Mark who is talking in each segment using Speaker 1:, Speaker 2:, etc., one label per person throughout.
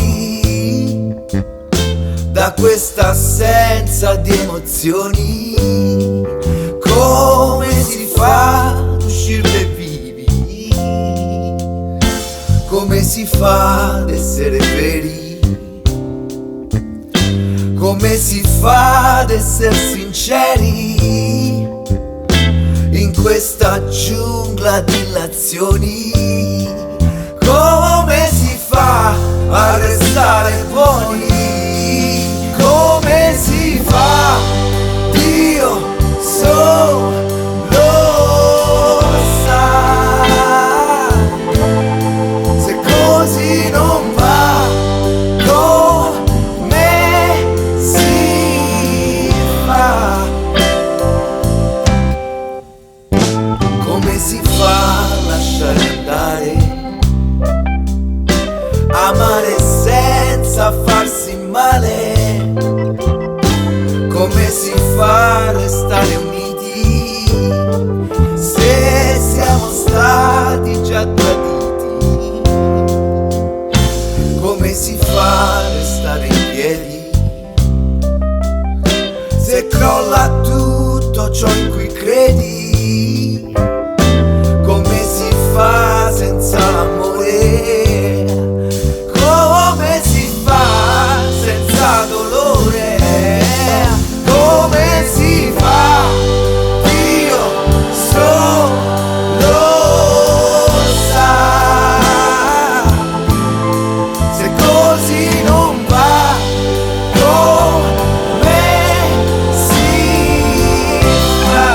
Speaker 1: fuori da questa assenza di emozioni. Come si fa ad uscirne vivi? Come si fa ad essere veri? Come si fa ad essere sinceri in questa giungla di illazioni? Come si fa a restare buoni? Come si fa? Dio solo sa. Se così non va, come si fa? Come si fa a lasciare andare? Amare senza farsi male. Come si fa a restare uniti se siamo stati già traditi? Come si fa a restare in piedi se crolla tutto ciò in cui credi? Come si fa senza l'amore? Come si fa senza dolore? Come si fa? Dio solo sa. Se così non va, come si fa?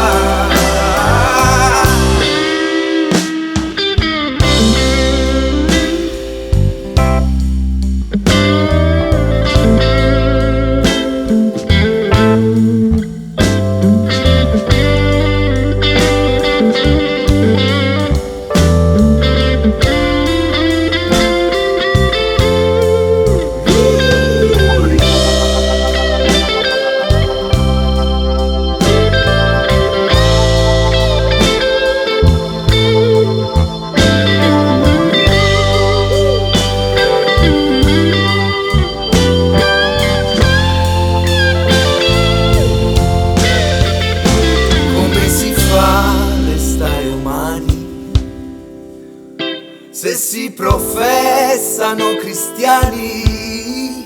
Speaker 1: Se si professano cristiani,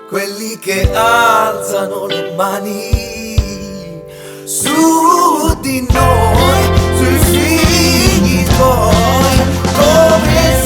Speaker 1: quelli che alzano le mani su di noi, sui figli tuoi, come